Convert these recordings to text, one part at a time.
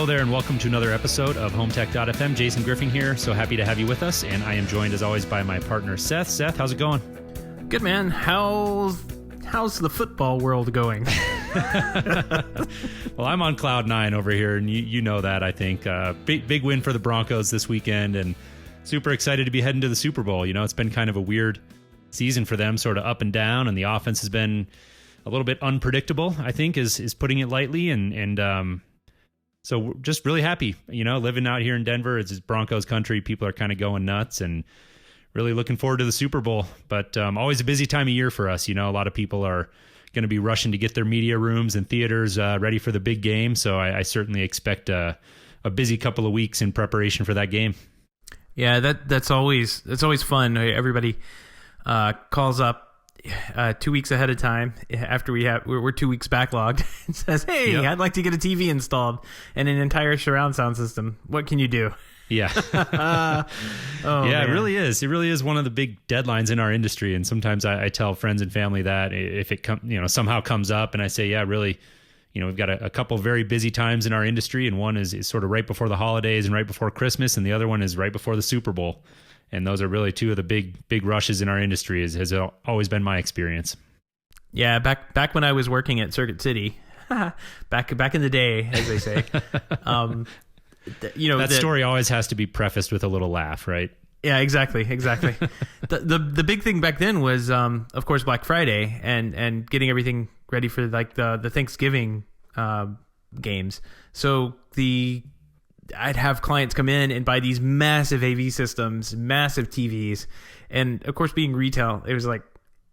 Hello there, and welcome to another episode of HomeTech.fm. Jason Griffin here. So happy to have you with us, and I am joined as always by my partner Seth. Seth, how's it going? Good, man. How's the football world going? Well, I'm on cloud nine over here, and you know that. I think big win for the Broncos this weekend, and super excited to be heading to the Super Bowl. You know, it's been kind of a weird season for them, sort of up and down, and the offense has been a little bit unpredictable, I think, is putting it lightly, and so we're just really happy, you know, living out here in Denver. It's Broncos country. People are kind of going nuts and really looking forward to the Super Bowl. But always a busy time of year for us. You know, a lot of people are going to be rushing to get their media rooms and theaters ready for the big game. So I certainly expect a busy couple of weeks in preparation for that game. Yeah, that's always fun. Everybody calls up 2 weeks ahead of time after we're 2 weeks backlogged and says, hey, yep, I'd like to get a TV installed and an entire surround sound system. What can you do? Yeah. Man. It really is. It really is one of the big deadlines in our industry. And sometimes I tell friends and family that if it somehow comes up, and I say, yeah, really, we've got a couple very busy times in our industry, and one is sort of right before the holidays and right before Christmas, and the other one is right before the Super Bowl. And those are really two of the big rushes in our industry, has always been my experience. Yeah, back when I was working at Circuit City, back in the day, as they say. That story always has to be prefaced with a little laugh, right? Yeah, exactly. The big thing back then was, of course, Black Friday and getting everything ready for like the Thanksgiving games. So I'd have clients come in and buy these massive AV systems, massive TVs, and of course, being retail, it was like,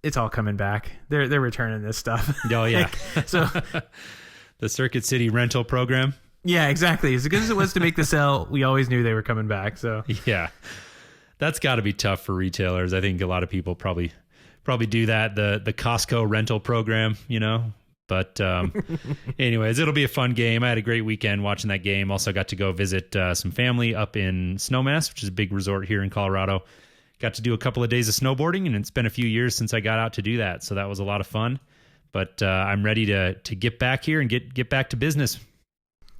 it's all coming back. They're returning this stuff. Oh yeah. So the Circuit City rental program. Yeah, exactly. As good as it was to make the sale, we always knew they were coming back. So yeah, that's got to be tough for retailers. I think a lot of people probably do that. The Costco rental program, But anyways, it'll be a fun game. I had a great weekend watching that game. Also got to go visit some family up in Snowmass, which is a big resort here in Colorado. Got to do a couple of days of snowboarding, and it's been a few years since I got out to do that. So that was a lot of fun. But I'm ready to get back here and get back to business.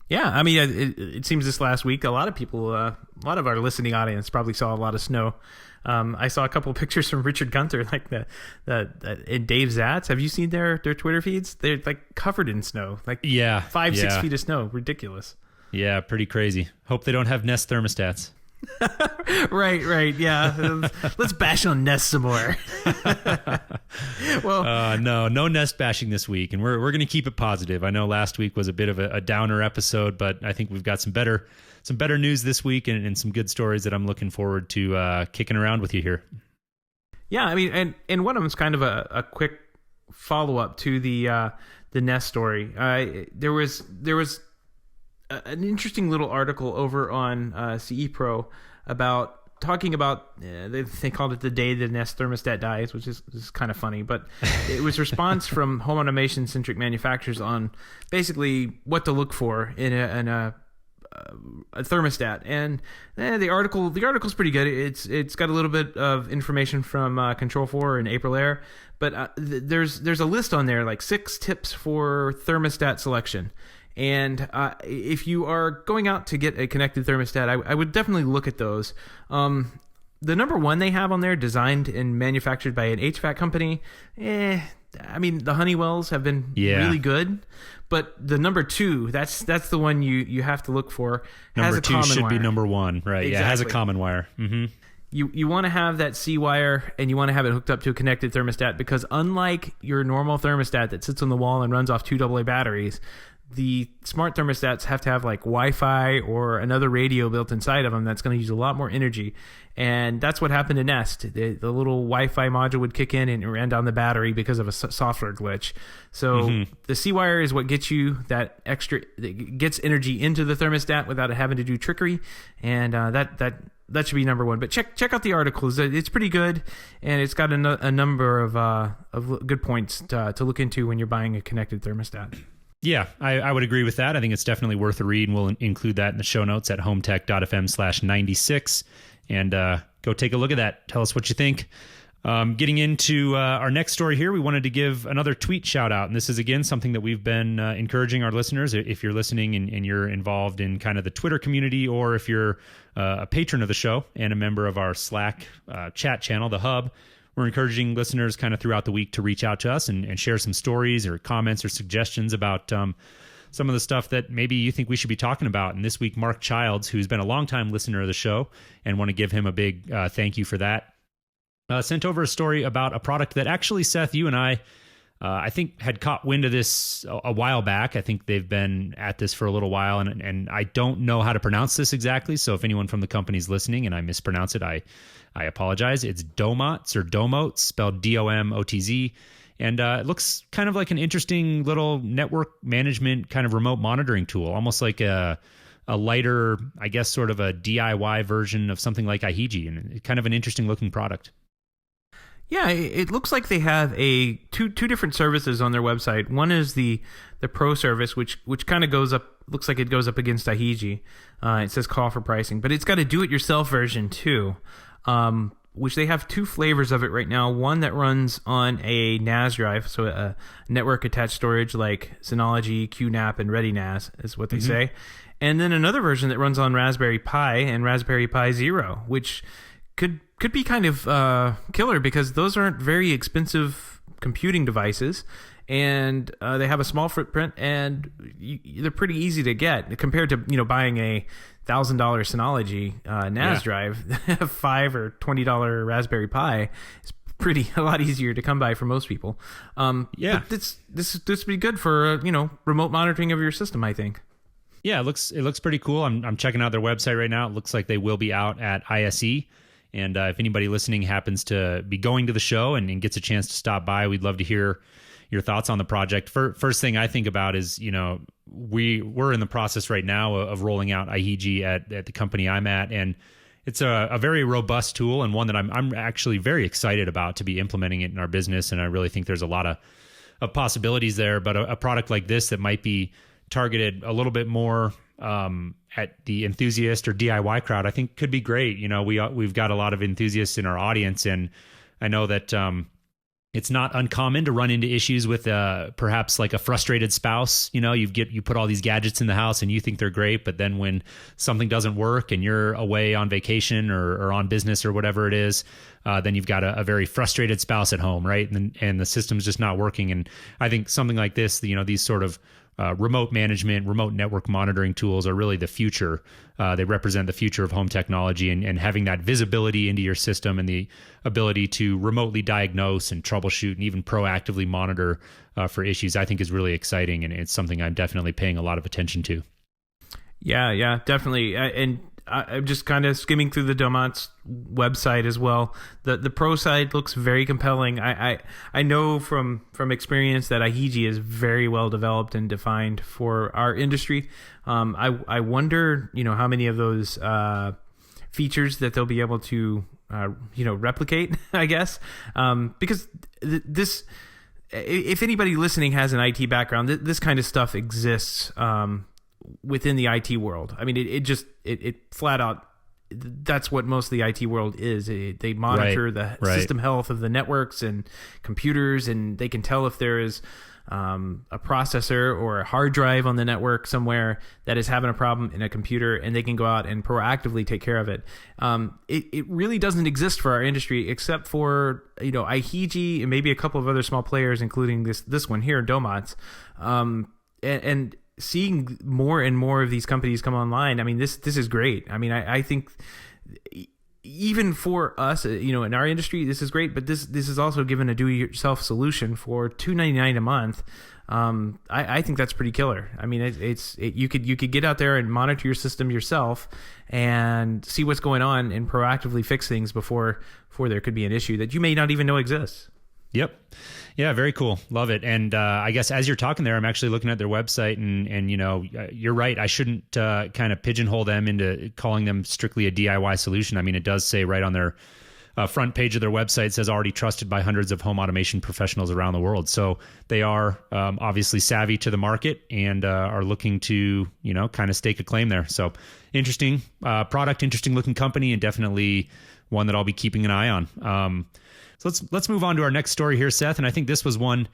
Yeah, I mean, it seems this last week, a lot of people, a lot of our listening audience probably saw a lot of snow. I saw a couple of pictures from Richard Gunther, like and Dave Zatz. Have you seen their Twitter feeds? They're like covered in snow, like 6 feet of snow. Ridiculous. Yeah, pretty crazy. Hope they don't have Nest thermostats. Right. Yeah. Let's bash on Nest some more. Well, no Nest bashing this week, and we're going to keep it positive. I know last week was a bit of a downer episode, but I think we've got some better news this week and some good stories that I'm looking forward to kicking around with you here. Yeah, I mean, and one of them is kind of a quick follow up to the Nest story. There was an interesting little article over on CE Pro talking about they called it the day the Nest thermostat dies, which is kind of funny, but it was response from home automation centric manufacturers on basically what to look for in a thermostat. And the article's pretty good. It's got a little bit of information from Control4 and Aprilaire, but there's a list on there, like 6 tips for thermostat selection. And if you are going out to get a connected thermostat, I would definitely look at those. The number one they have on there, designed and manufactured by an HVAC company, I mean, the Honeywells have been really good, but the number 2, that's the one you have to look for. Number 2 should be number 1, right? Exactly. Yeah, it has a common wire. Mm-hmm. You want to have that C wire, and you want to have it hooked up to a connected thermostat, because unlike your normal thermostat that sits on the wall and runs off 2 AA batteries, the smart thermostats have to have like Wi-Fi or another radio built inside of them that's going to use a lot more energy. And that's what happened to Nest. The little Wi-Fi module would kick in and it ran down the battery because of a software glitch. So the C-wire is what gets you that extra, that gets energy into the thermostat without it having to do trickery. And that should be number 1. But check out the articles. It's pretty good, and it's got a number of good points to look into when you're buying a connected thermostat. Yeah, I would agree with that. I think it's definitely worth a read, and we'll include that in the show notes at HomeTech.fm/96. And go take a look at that. Tell us what you think. Getting into our next story here, we wanted to give another tweet shout out. And this is, again, something that we've been encouraging our listeners. If you're listening and you're involved in kind of the Twitter community, or if you're a patron of the show and a member of our Slack chat channel, The Hub, we're encouraging listeners kind of throughout the week to reach out to us and share some stories or comments or suggestions about some of the stuff that maybe you think we should be talking about. And this week, Mark Childs, who's been a longtime listener of the show, and want to give him a big thank you for that, sent over a story about a product that actually, Seth, you and I think had caught wind of this a while back. I think they've been at this for a little while, and I don't know how to pronounce this exactly. So if anyone from the company's listening and I mispronounce it, I apologize. It's Domots or Domots, spelled DOMOTZ. And it looks kind of like an interesting little network management kind of remote monitoring tool, almost like a lighter, I guess, sort of a DIY version of something like iHeegie, and kind of an interesting looking product. Yeah, it looks like they have two different services on their website. One is the Pro service, which kind of goes up, looks like it goes up against iHeegie. It says call for pricing, but it's got a do-it-yourself version too, which they have two flavors of it right now. One that runs on a NAS drive, so a network-attached storage like Synology, QNAP, and ReadyNAS is what they say. And then another version that runs on Raspberry Pi and Raspberry Pi Zero, which could be kind of killer because those aren't very expensive computing devices, and they have a small footprint, and they're pretty easy to get compared to buying a $1,000 Synology NAS drive. $5 or $20 Raspberry Pi is a lot easier to come by for most people. But this would be good for remote monitoring of your system, I think. Yeah, it looks pretty cool. I'm checking out their website right now. It looks like they will be out at ISE. And if anybody listening happens to be going to the show and gets a chance to stop by, we'd love to hear your thoughts on the project. First thing I think about is, we're in the process right now of rolling out iHeegie at the company I'm at. And it's a very robust tool, and one that I'm actually very excited about to be implementing it in our business. And I really think there's a lot of possibilities there. But a product like this that might be targeted a little bit more at the enthusiast or DIY crowd, I think could be great. We've got a lot of enthusiasts in our audience, and I know that it's not uncommon to run into issues with perhaps like a frustrated spouse. You put all these gadgets in the house and you think they're great, but then when something doesn't work and you're away on vacation or on business or whatever it is, then you've got a very frustrated spouse at home, right? And the system's just not working. And I think something like this, these sort of remote management, remote network monitoring tools are really the future. They represent the future of home technology, and having that visibility into your system and the ability to remotely diagnose and troubleshoot and even proactively monitor for issues, I think is really exciting. And it's something I'm definitely paying a lot of attention to. Yeah, definitely. And I'm just kind of skimming through the Domots website as well. The Pro side looks very compelling. I know from experience that iHeegie is very well developed and defined for our industry. I wonder, how many of those features that they'll be able to, replicate, I guess, because this. If anybody listening has an IT background, this kind of stuff exists within the IT world. I mean, it flat out, that's what most of the IT world is. They monitor the system health of the networks and computers, and they can tell if there is a processor or a hard drive on the network somewhere that is having a problem in a computer, and they can go out and proactively take care of it. It really doesn't exist for our industry except for iHeegie and maybe a couple of other small players, including this one here, Domots, and seeing more and more of these companies come online. I mean, this is great. I mean, I think even for us, in our industry, this is great. But this is also given a do-it-yourself solution for $299 a month. I think that's pretty killer. I mean, you could get out there and monitor your system yourself and see what's going on and proactively fix things before there could be an issue that you may not even know exists. Yep. Yeah, very cool. Love it. And I guess as you're talking there, I'm actually looking at their website, and you're right. I shouldn't kind of pigeonhole them into calling them strictly a DIY solution. I mean, it does say right on their front page of their website, it says already trusted by hundreds of home automation professionals around the world. So they are obviously savvy to the market and are looking to, kind of stake a claim there. So interesting product, interesting looking company, and definitely one that I'll be keeping an eye on. So let's move on to our next story here, Seth. And I think this was one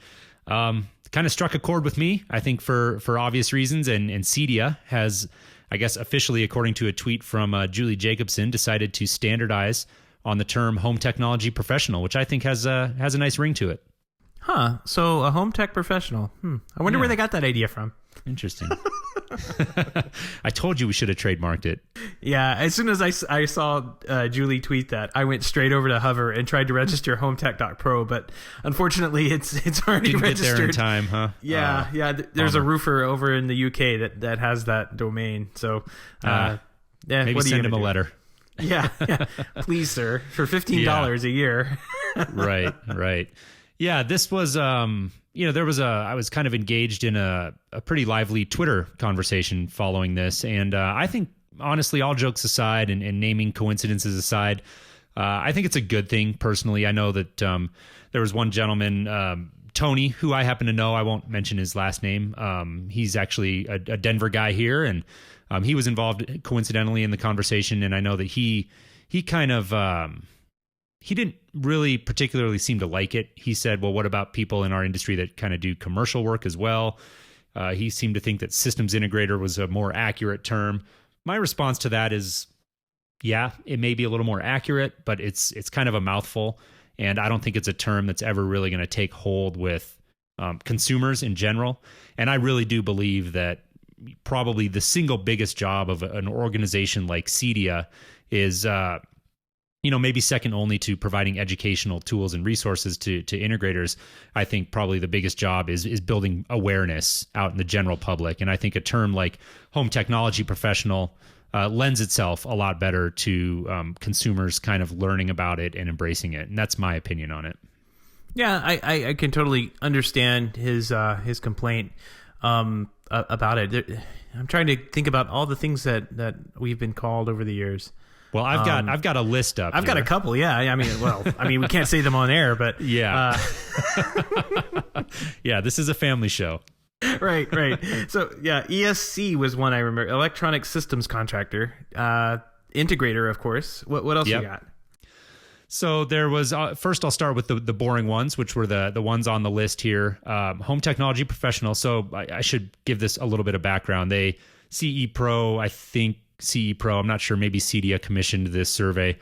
kind of struck a chord with me, I think for obvious reasons. And CEDIA has, I guess, officially, according to a tweet from Julie Jacobson, decided to standardize on the term home technology professional, which I think has a nice ring to it. Huh. So a home tech professional. I wonder where they got that idea from. Interesting. I told you we should have trademarked it. Yeah. As soon as I saw Julie tweet that, I went straight over to Hover and tried to register HomeTech.pro, but unfortunately it's already Didn't registered. get there in time, huh? Yeah. There's a roofer over in the UK that has that domain. So maybe send him a letter. Yeah. Please, sir, for $15 a year. Right. Yeah, this was, I was kind of engaged in a pretty lively Twitter conversation following this. And I think, honestly, all jokes aside and naming coincidences aside, I think it's a good thing personally. I know that there was one gentleman, Tony, who I happen to know. I won't mention his last name. He's actually a Denver guy here, and he was involved coincidentally in the conversation. And I know that he kind of... he didn't really particularly seem to like it. He said, well, what about people in our industry that kind of do commercial work as well? He seemed to think that systems integrator was a more accurate term. My response to that is, yeah, it may be a little more accurate, but it's kind of a mouthful. And I don't think it's a term that's ever really going to take hold with consumers in general. And I really do believe that probably the single biggest job of an organization like CEDIA is maybe second only to providing educational tools and resources to integrators. I think probably the biggest job is building awareness out in the general public. And I think a term like home technology professional lends itself a lot better to consumers kind of learning about it and embracing it. And that's my opinion on it. Yeah, I can totally understand his complaint about it. I'm trying to think about all the things that we've been called over the years. Well, I've got a list up. I've got a couple. Yeah. I mean, we can't say them on air, but yeah. Yeah, this is a family show. Right. So yeah, ESC was one I remember. Electronic Systems Contractor, integrator, of course. What else you got? So there was first. I'll start with the boring ones, which were the ones on the list here. Home technology professional. So I should give this a little bit of background. CE Pro, I think. CE Pro, I'm not sure, maybe CEDIA commissioned this survey.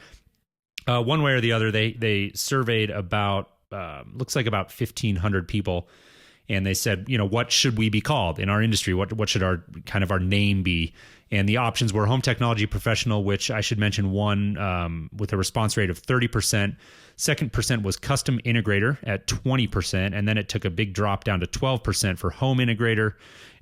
One way or the other, they surveyed about, looks like about 1,500 people, and they said, what should we be called in our industry? What should our name be? And the options were home technology professional, which I should mention one with a response rate of 30%. Second percent was custom integrator at 20%, and then it took a big drop down to 12% for home integrator.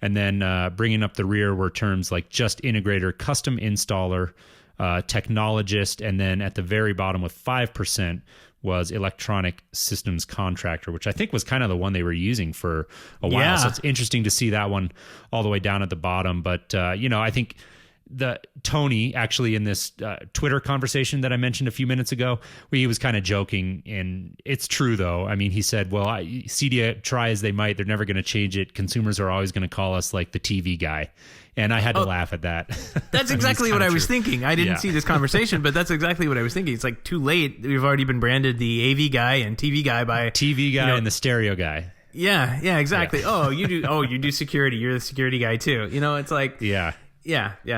And then bringing up the rear were terms like just integrator, custom installer, technologist, and then at the very bottom with 5% was electronic systems contractor, which I think was kind of the one they were using for a while. Yeah. So it's interesting to see that one all the way down at the bottom. But, I think the Tony actually in this Twitter conversation that I mentioned a few minutes ago, where he was kind of joking, and it's true though. I mean, he said, well, CEDIA, try as they might, they're never going to change it. Consumers are always going to call us like the TV guy. And I had to laugh at that. That's exactly what I was thinking. I didn't see this conversation, but that's exactly what I was thinking. It's like too late. We've already been branded the AV guy and TV guy by TV guy and the stereo guy. Yeah, exactly. Yeah. You do security. You're the security guy too. It's like Yeah.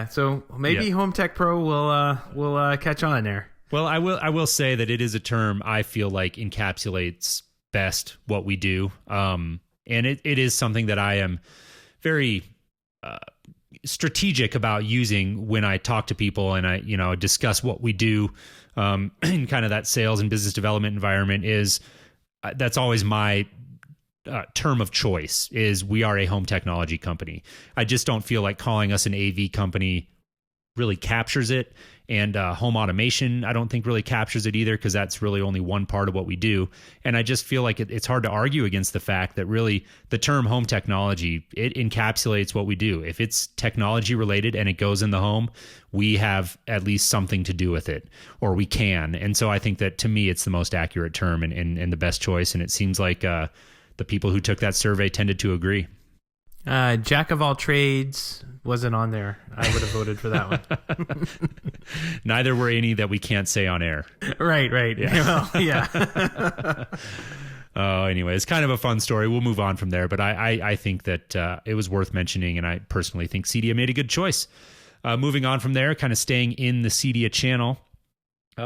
So maybe Home Tech Pro will catch on there. Well, I will say that it is a term I feel like encapsulates best what we do. And it is something that I am very strategic about using when I talk to people and I discuss what we do in kind of that sales and business development environment. Is that's always my term of choice. Is we are a home technology company. I just don't feel like calling us an AV company really captures it. And home automation, I don't think really captures it either, because that's really only one part of what we do. And I just feel like it's hard to argue against the fact that really the term home technology, it encapsulates what we do. If it's technology related and it goes in the home, we have at least something to do with it, or we can. And so I think that to me, it's the most accurate term and the best choice. And it seems like the people who took that survey tended to agree. Jack of all trades wasn't on there. I would have voted for that one. Neither were any that we can't say on air. Right. Yeah. Well, yeah. Anyway, it's kind of a fun story. We'll move on from there, but I think that it was worth mentioning, and I personally think CEDIA made a good choice. Moving on from there, kind of staying in the CEDIA channel.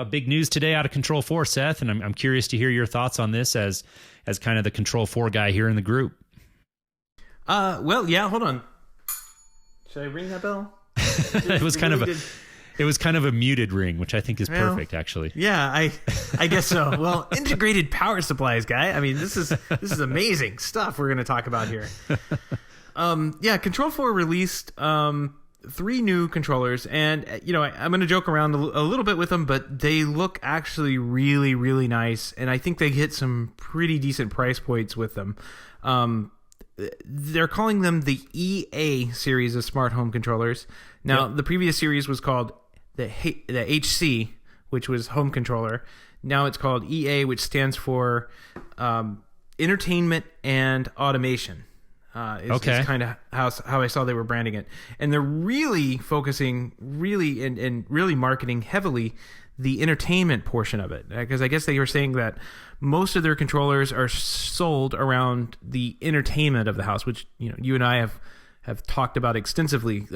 Big news today out of Control 4, Seth, and I'm curious to hear your thoughts on this as kind of the Control 4 guy here in the group. Well, yeah, hold on. Should I ring that bell? It was kind of a muted ring, which I think is perfect, actually. Yeah, I guess so. Well, integrated power supplies, guy. I mean, this is amazing stuff we're going to talk about here. Yeah, Control 4 released 3 new controllers, and I'm going to joke around a little bit with them, but they look actually really, really nice, and I think they hit some pretty decent price points with them. They're calling them the EA series of smart home controllers. Now, The previous series was called the HC, which was home controller. Now it's called EA, which stands for entertainment and automation. Is kind of how I saw they were branding it. And they're really focusing and really marketing heavily the entertainment portion of it. Because I guess they were saying that most of their controllers are sold around the entertainment of the house, which you and I have talked about extensively.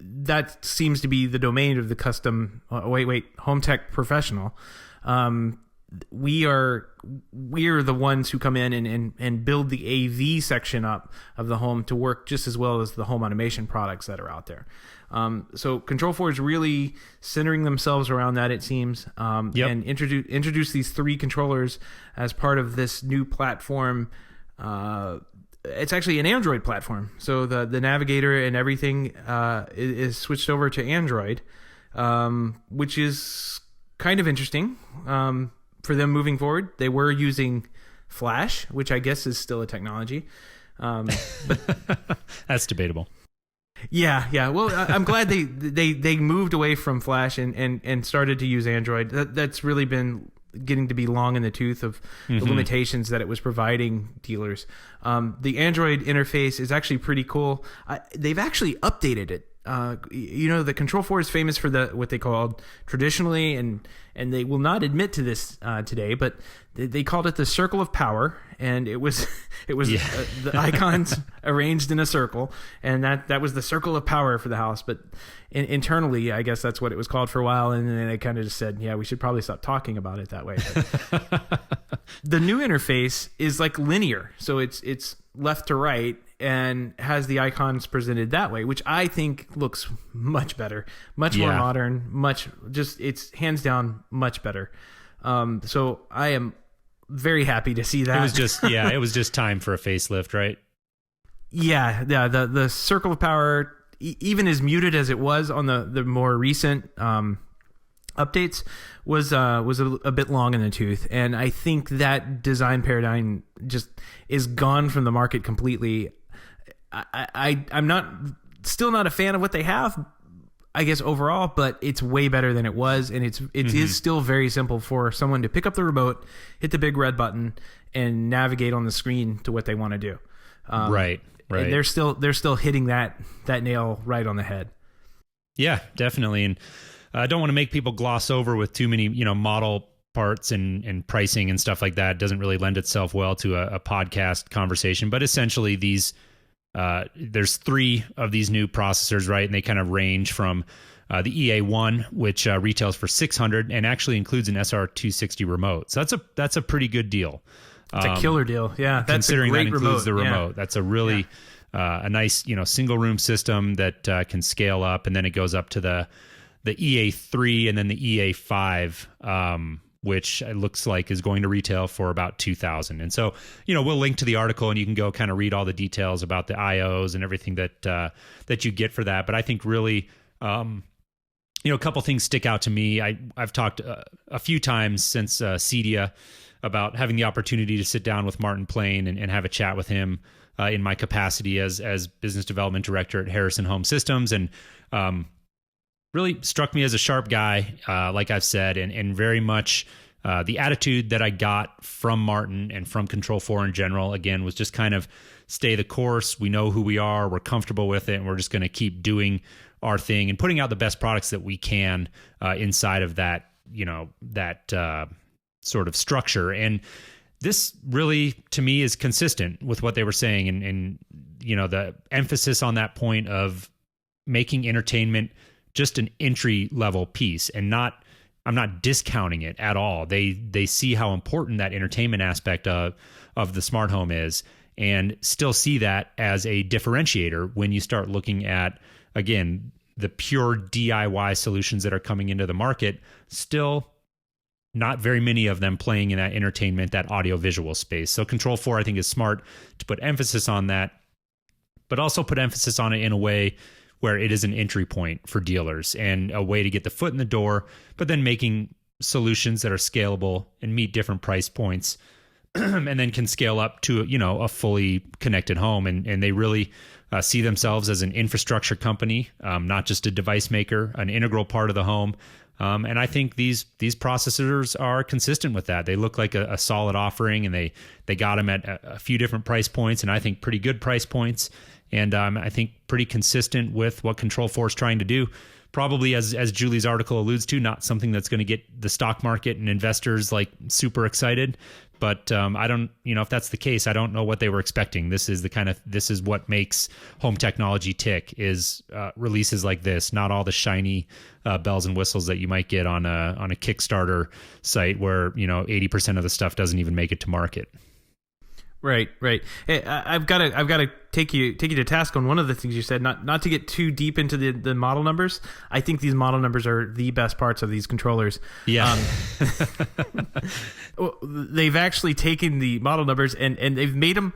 That seems to be the domain of the custom HomeTech professional. We're the ones who come in and build the AV section up of the home to work just as well as the home automation products that are out there. So Control 4 is really centering themselves around that, it seems, and introduce these 3 controllers as part of this new platform. It's actually an Android platform, so the navigator and everything is switched over to Android, which is kind of interesting. For them moving forward, they were using Flash, which I guess is still a technology. But that's debatable. Yeah. Well, I'm glad they moved away from Flash and started to use Android. That's really been getting to be long in the tooth of the limitations that it was providing dealers. The Android interface is actually pretty cool. They've actually updated it. The Control 4 is famous for what they called traditionally, and they will not admit to this today, but they called it the circle of power, and it was the icons arranged in a circle, and that was the circle of power for the house. But internally, I guess that's what it was called for a while, and then they kind of just said, yeah, we should probably stop talking about it that way. The new interface is like linear, so it's left to right and has the icons presented that way, which I think looks much better, much more modern, it's hands down much better. So I am very happy to see that. It was just time for a facelift, right? Yeah. The circle of power, even as muted as it was on the more recent updates, was a bit long in the tooth, and I think that design paradigm just is gone from the market completely. I'm still not a fan of what they have, I guess, overall, but it's way better than it was, and it is still very simple for someone to pick up the remote, hit the big red button, and navigate on the screen to what they want to do. Right. And they're still hitting that nail right on the head. Yeah, definitely. And I don't want to make people gloss over with too many, model parts and pricing and stuff like that. It doesn't really lend itself well to a podcast conversation, but essentially there's 3 of these new processors, right? And they kind of range from the EA1, which retails for $600 and actually includes an SR260 remote. So that's a pretty good deal. It's a killer deal. Yeah. That's considering a great that includes the remote. Yeah. That's a really a nice, single room system that can scale up, and then it goes up to the EA3 and then the EA5, which it looks like is going to retail for about $2,000. And so, we'll link to the article, and you can go kind of read all the details about the IOs and everything that you get for that. But I think really, a couple things stick out to me. I've talked a few times since CEDIA about having the opportunity to sit down with Martin Plain and have a chat with him in my capacity as business development director at Harrison Home Systems, and really struck me as a sharp guy, like I've said, and very much The attitude that I got from Martin and from Control4 in general, again, was just kind of stay the course. We know who we are. We're comfortable with it, and we're just going to keep doing our thing and putting out the best products that we can inside of that, sort of structure. And this really, to me, is consistent with what they were saying. And the emphasis on that point of making entertainment just an entry level piece, and I'm not discounting it at all. They see how important that entertainment aspect of the smart home is, and still see that as a differentiator when you start looking at, again, the pure DIY solutions that are coming into the market. Still not very many of them playing in that entertainment, that audio visual space. So Control4, I think, is smart to put emphasis on that, but also put emphasis on it in a way where it is an entry point for dealers and a way to get the foot in the door, but then making solutions that are scalable and meet different price points and then can scale up to, a fully connected home. And they really see themselves as an infrastructure company, not just a device maker, an integral part of the home. And I think these processors are consistent with that. They look like a solid offering, and they got them at a few different price points, and I think pretty good price points. And I think pretty consistent with what Control4 is trying to do. Probably, as Julie's article alludes to, not something that's going to get the stock market and investors like super excited. But I don't, if that's the case, I don't know what they were expecting. This is what makes home technology tick, is releases like this, not all the shiny bells and whistles that you might get on a Kickstarter site where 80% of the stuff doesn't even make it to market. Right. Hey, I've got to take you to task on one of the things you said. Not to get too deep into the model numbers. I think these model numbers are the best parts of these controllers. Yeah. They've actually taken the model numbers and they've made them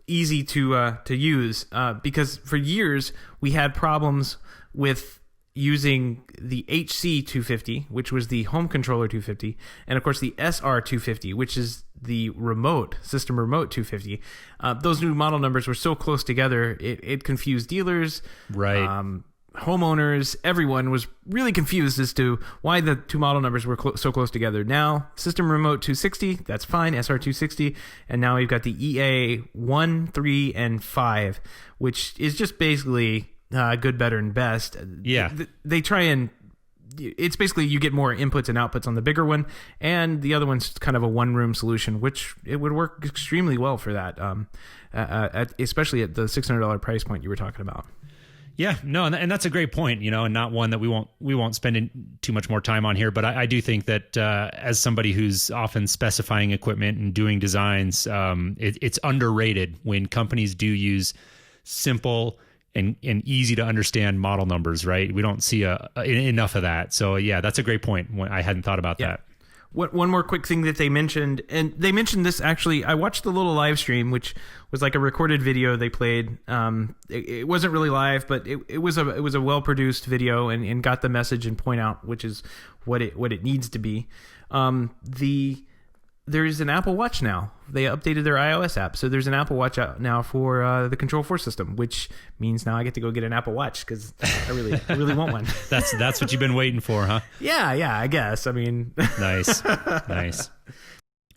easy to use because for years we had problems with using the HC250, which was the home controller 250, and of course the SR250, which is the system remote 250. Those new model numbers were so close together, it confused dealers, right? Homeowners, everyone was really confused as to why the two model numbers were so close together. Now, system remote 260, that's fine, SR260, and now we've got the EA 1, 3, and 5, which is just basically good, better, and best. Yeah. They try and it's basically you get more inputs and outputs on the bigger one, and the other one's kind of a one-room solution, which it would work extremely well for that, especially at the $600 price point you were talking about. Yeah, no, and that's a great point, and not one that we won't spend too much more time on here. But I do think that as somebody who's often specifying equipment and doing designs, it's underrated when companies do use simple and easy to understand model numbers, right? We don't see enough of that. So yeah, that's a great point. I hadn't thought about that. One more quick thing that they mentioned, and they mentioned this actually, I watched the little live stream, which was like a recorded video they played. It wasn't really live, but it was a well-produced video and got the message and point out, which is what it needs to be. There's an Apple Watch now. They updated their iOS app. So there's an Apple Watch out now for the Control4 system, which means now I get to go get an Apple Watch because I really want one. That's what you've been waiting for, huh? Yeah, I guess. I mean, nice.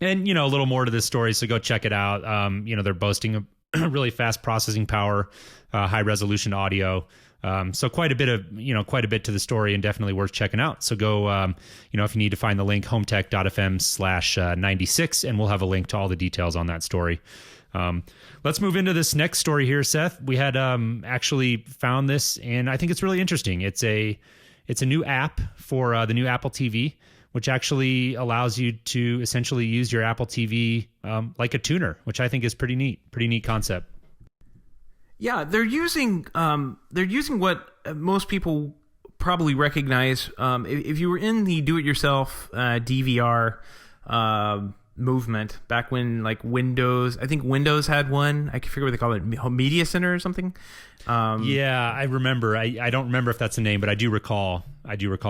And, a little more to this story, so go check it out. They're boasting a really fast processing power, high resolution audio. So quite a bit to the story, and definitely worth checking out. So go, if you need to find the link, HomeTech.fm/96, and we'll have a link to all the details on that story. Let's move into this next story here, Seth. We had actually found this, and I think it's really interesting. It's a new app for the new Apple TV, which actually allows you to essentially use your Apple TV like a tuner, which I think is pretty neat concept. Yeah, they're using what most people probably recognize. If you were in the do-it-yourself DVR movement back when, like, Windows had one. I can figure what they call it, Media Center or something. Yeah, I remember. I don't remember if that's the name, but I do recall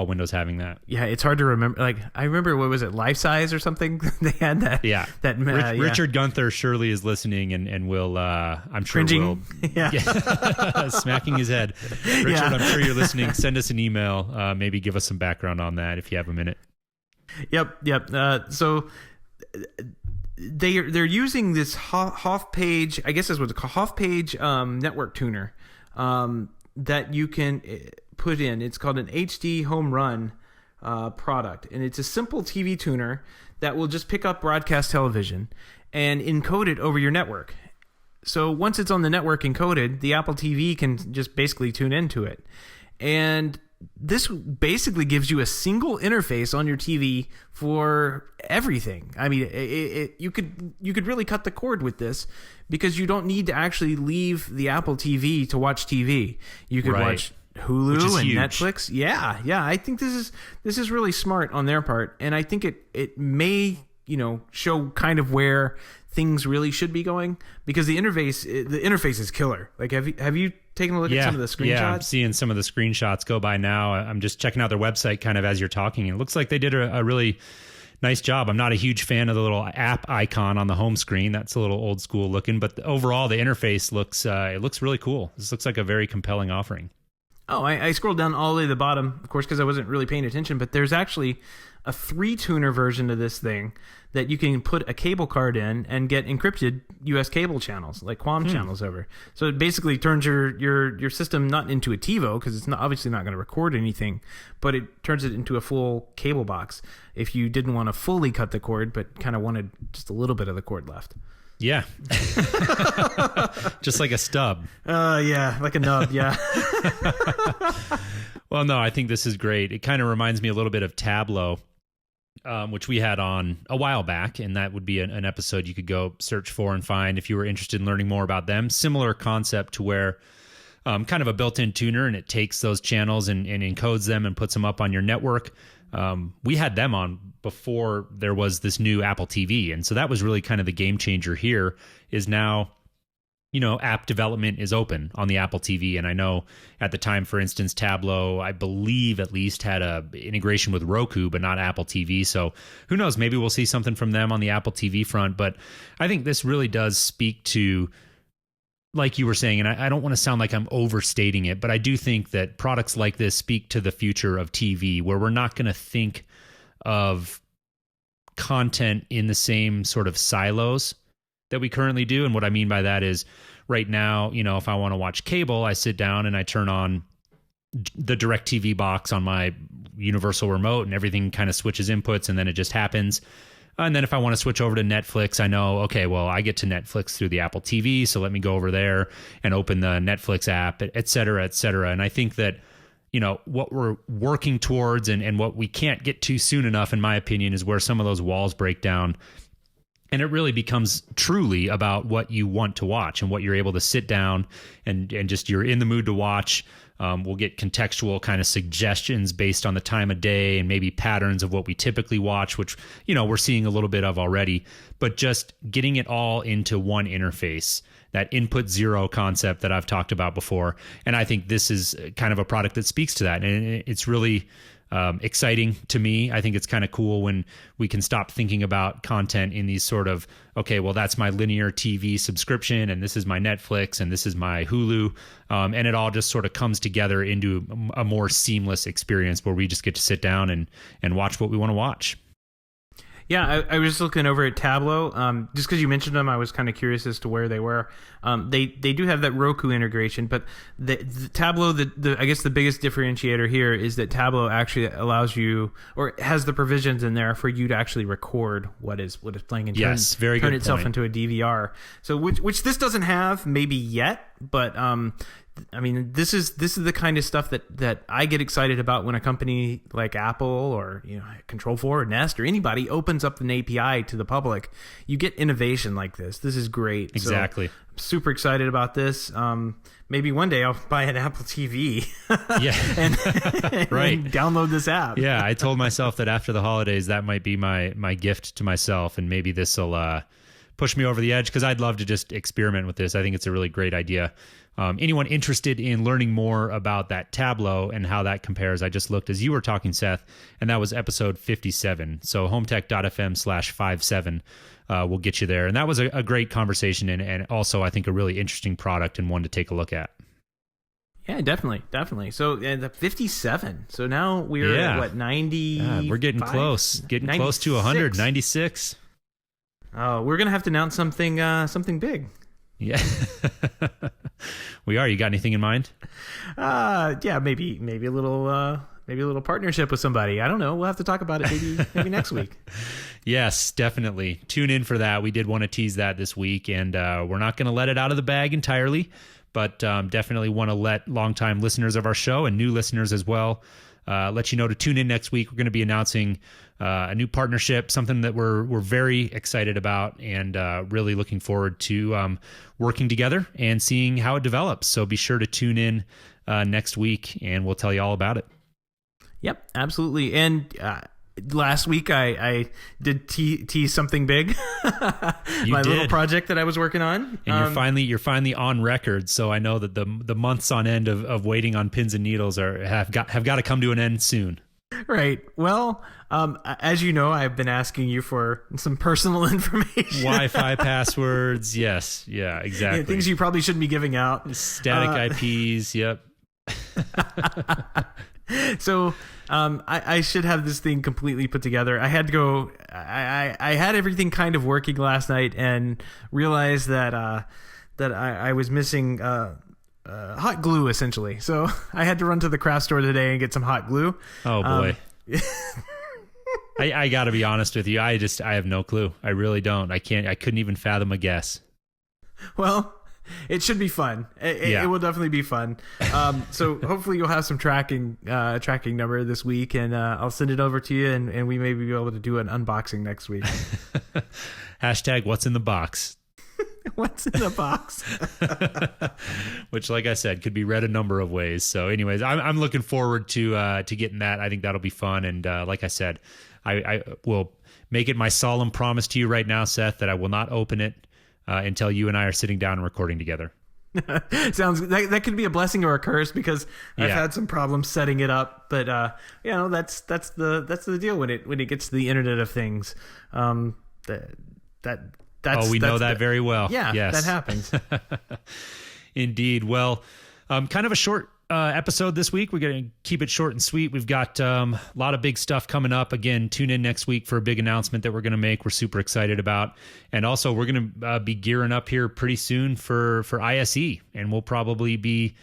Windows having that. Yeah, it's hard to remember. Like, I remember, what was it, Life Size or something? They had that. Yeah. Richard Gunther surely is listening and will, I'm sure cringing. Yeah. Smacking his head. Richard, I'm sure you're listening. Send us an email. Maybe give us some background on that if you have a minute. Yep. So they're using this Hoff Page, I guess that's what it's called, Hoff Page network tuner that you can put in. It's called an HD Home Run product, and it's a simple TV tuner that will just pick up broadcast television and encode it over your network. So once it's on the network encoded, the Apple TV can just basically tune into it. And this basically gives you a single interface on your TV for everything. I mean, you could really cut the cord with this because you don't need to actually leave the Apple TV to watch TV. You could watch Hulu and huge. Netflix. Yeah. I think this is really smart on their part, and I think it may, show kind of where things really should be going, because the interface is killer. Like, have you taken a look at some of the screenshots? Yeah, I'm seeing some of the screenshots go by now. I'm just checking out their website kind of as you're talking. It looks like they did a really nice job. I'm not a huge fan of the little app icon on the home screen. That's a little old school looking, but overall the interface looks really cool. This looks like a very compelling offering. Oh, I scrolled down all the way to the bottom, of course, because I wasn't really paying attention, but there's actually a 3-tuner version of this thing that you can put a cable card in and get encrypted US cable channels, like QAM channels over. So it basically turns your system not into a TiVo, because it's obviously not going to record anything, but it turns it into a full cable box if you didn't want to fully cut the cord, but kind of wanted just a little bit of the cord left. Yeah. Just like a stub. Yeah, like a nub, yeah. Well, no, I think this is great. It kind of reminds me a little bit of Tableau, which we had on a while back, and that would be an episode you could go search for and find if you were interested in learning more about them. Similar concept to where kind of a built-in tuner, and it takes those channels and encodes them and puts them up on your network. We had them on before there was this new Apple TV, and so that was really kind of the game changer here, is now app development is open on the Apple TV. And I know at the time, for instance, Tableau, I believe at least, had a integration with Roku, but not Apple TV. So who knows, maybe we'll see something from them on the Apple TV front. But I think this really does speak to, like you were saying, and I don't want to sound like I'm overstating it, but I do think that products like this speak to the future of TV, where we're not going to think of content in the same sort of silos that we currently do. And what I mean by that is, right now, if I want to watch cable, I sit down and I turn on the DirecTV box on my universal remote, and everything kind of switches inputs, and then it just happens. And then if I want to switch over to Netflix, I know, okay, well, I get to Netflix through the Apple TV, so let me go over there and open the Netflix app, et cetera, et cetera. And I think that, what we're working towards and what we can't get to soon enough, in my opinion, is where some of those walls break down. And it really becomes truly about what you want to watch and what you're able to sit down and just you're in the mood to watch. We'll get contextual kind of suggestions based on the time of day and maybe patterns of what we typically watch, which, we're seeing a little bit of already. But just getting it all into one interface, that input zero concept that I've talked about before. And I think this is kind of a product that speaks to that. And it's really exciting to me. I think it's kind of cool when we can stop thinking about content in these sort of, okay, well, that's my linear TV subscription, and this is my Netflix, and this is my Hulu, and it all just sort of comes together into a more seamless experience where we just get to sit down and watch what we want to watch. Yeah, I was just looking over at Tableau. Just because you mentioned them, I was kind of curious as to where they were. They do have that Roku integration, but the Tableau, I guess the biggest differentiator here is that Tableau actually allows you, or has the provisions in there for you to actually record what is playing and turn itself into a DVR. So which this doesn't have maybe yet, but I mean, this is the kind of stuff that I get excited about when a company like Apple or Control4 or Nest or anybody opens up an API to the public. You get innovation like this. This is great. Exactly. So I'm super excited about this. Maybe one day I'll buy an Apple TV. Yeah. and right. download this app. Yeah, I told myself that after the holidays, that might be my gift to myself, and maybe this will push me over the edge, because I'd love to just experiment with this. I think it's a really great idea. Anyone interested in learning more about that Tableau and how that compares, I just looked as you were talking, Seth, and that was episode 57. So HomeTech.fm/57 will get you there. And that was a great conversation, and also I think a really interesting product and one to take a look at. Yeah, definitely. So the 57. So now we're at what, 90? Yeah, we're getting close. Getting 96. Close to 100. 96. Oh, we're gonna have to announce something big. Yeah, we are. You got anything in mind? Yeah, maybe a little partnership with somebody. I don't know. We'll have to talk about it maybe next week. Yes, definitely. Tune in for that. We did want to tease that this week, and we're not going to let it out of the bag entirely, but definitely want to let longtime listeners of our show and new listeners as well let you know to tune in next week. We're going to be announcing a new partnership, something that we're very excited about, and really looking forward to working together and seeing how it develops. So be sure to tune in next week, and we'll tell you all about it. Yep, absolutely. And last week I did tease something big. My little project that I was working on. And you're finally on record. So I know that the months on end of waiting on pins and needles have got to come to an end soon. Right. Well, as you know, I've been asking you for some personal information. Wi-Fi passwords. Yes. Yeah, exactly. Yeah, things you probably shouldn't be giving out. Static IPs. Yep. So I should have this thing completely put together. I had to go. I had everything kind of working last night and realized that I was missing hot glue, essentially. So I had to run to the craft store today and get some hot glue. Oh boy. I got to be honest with you. I have no clue. I really don't. I couldn't even fathom a guess. Well, it should be fun. It will definitely be fun. So hopefully you'll have some tracking number this week, and I'll send it over to you, and we may be able to do an unboxing next week. Hashtag what's in the box. What's in the box? Which, like I said, could be read a number of ways. So anyways, I'm looking forward to getting that. I think that'll be fun. And like I said, I will make it my solemn promise to you right now, Seth, that I will not open it until you and I are sitting down and recording together. Sounds that could be a blessing or a curse, because I've had some problems setting it up, but that's the deal when it gets to the Internet of Things. We know that very well. Yeah, yes. That happens. Indeed. Well, kind of a short episode this week. We're going to keep it short and sweet. We've got a lot of big stuff coming up. Again, tune in next week for a big announcement that we're going to make. We're super excited about. And also, we're going to be gearing up here pretty soon for ISE. And we'll probably be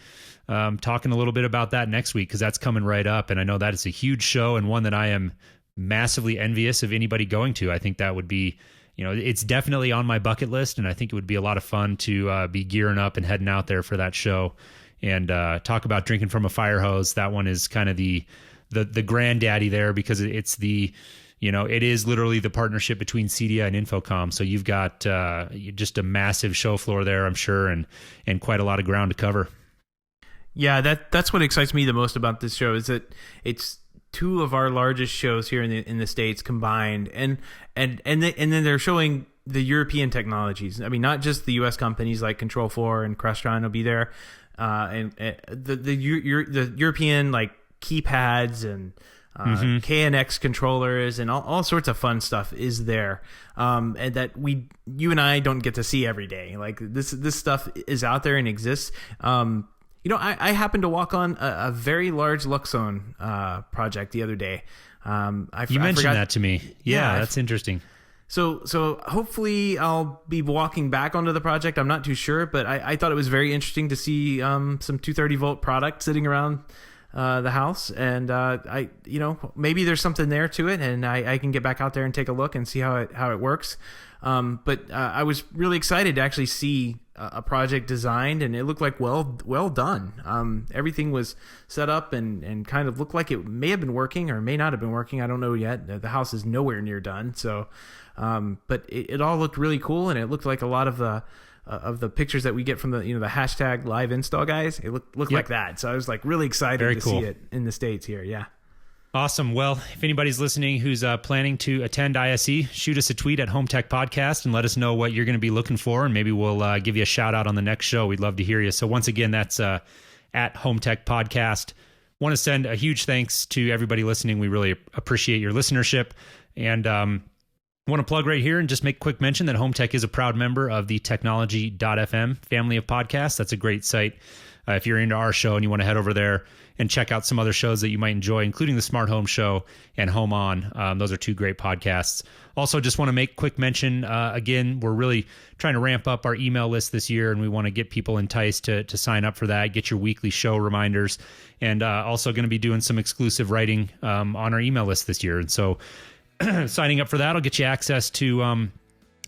talking a little bit about that next week, because that's coming right up. And I know that is a huge show, and one that I am massively envious of anybody going to. I think that would be... it's definitely on my bucket list, and I think it would be a lot of fun to be gearing up and heading out there for that show and talk about drinking from a fire hose. That one is kind of the granddaddy there, because it's it is literally the partnership between CEDIA and Infocom. So you've got just a massive show floor there, I'm sure, and quite a lot of ground to cover. Yeah, that's what excites me the most about this show, is that it's two of our largest shows here in the States combined, and then they're showing the European technologies. I mean, not just the U.S. companies like Control4 and Crestron will be there, and the European, like, keypads and KNX controllers and all sorts of fun stuff is there, and that you and I don't get to see every day. Like, this stuff is out there and exists. I happened to walk on a very large Luxone project the other day. You mentioned that to me. Yeah, that's interesting. So hopefully I'll be walking back onto the project. I'm not too sure, but I thought it was very interesting to see some 230 volt product sitting around the house, and maybe there's something there to it, and I can get back out there and take a look and see how it works. But I was really excited to actually see a project designed, and it looked like well done. Everything was set up and kind of looked like it may have been working or may not have been working. I don't know yet. The house is nowhere near done. So, but it all looked really cool, and it looked like a lot of the pictures that we get from the hashtag live install guys. It looked like that. So I was like really excited to see it in the States here. Yeah. Awesome. Well, if anybody's listening who's planning to attend ISE, shoot us a tweet at HomeTech Podcast and let us know what you're going to be looking for, and maybe we'll give you a shout out on the next show. We'd love to hear you. So once again, that's at HomeTech Podcast. Want to send a huge thanks to everybody listening. We really appreciate your listenership, and Want to plug right here and just make a quick mention that Home Tech is a proud member of the technology.fm family of podcasts. That's a great site. If you're into our show and you want to head over there and check out some other shows that you might enjoy, including the Smart Home Show and Home On. Those are two great podcasts. Also, just want to make quick mention, again, we're really trying to ramp up our email list this year, and we want to get people enticed to sign up for that, get your weekly show reminders, and also going to be doing some exclusive writing on our email list this year. And so signing up for that will get you access to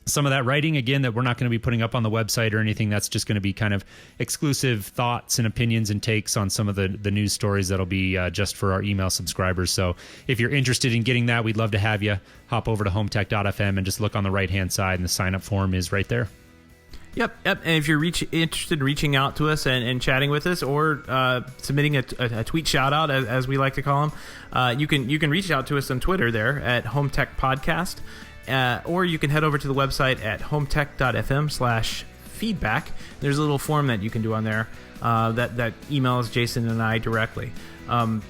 some of that writing, again, that we're not going to be putting up on the website or anything. That's just going to be kind of exclusive thoughts and opinions and takes on some of the news stories that'll be just for our email subscribers. So if you're interested in getting that, we'd love to have you hop over to HomeTech.fm and just look on the right-hand side, and the sign-up form is right there. Yep. And if you're interested in reaching out to us and chatting with us, or submitting a tweet shout-out, as we like to call them, you can reach out to us on Twitter there at HomeTech Podcast. Or you can head over to the website at HomeTech.fm/feedback. There's a little form that you can do on there that emails Jason and I directly.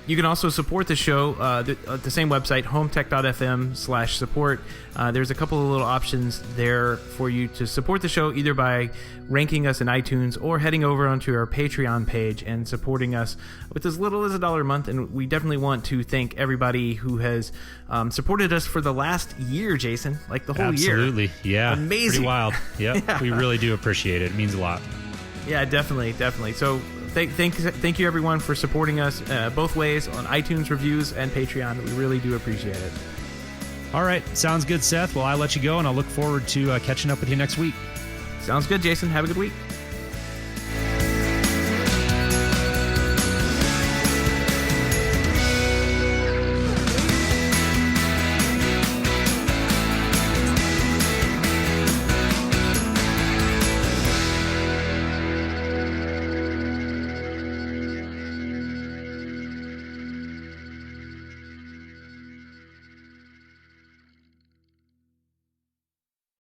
You can also support the show at the same website, HomeTech.fm/support. There's a couple of little options there for you to support the show, either by ranking us in iTunes or heading over onto our Patreon page and supporting us with as little as $1 a month. And we definitely want to thank everybody who has supported us for the last year, Jason, like the whole year. Absolutely. Yeah. Amazing. Pretty wild. Yep. Yeah. We really do appreciate it. It means a lot. Yeah, definitely. So thank you, everyone, for supporting us both ways on iTunes reviews and Patreon. We really do appreciate it. All right. Sounds good, Seth. Well, I'll let you go, and I'll look forward to catching up with you next week. Sounds good, Jason. Have a good week.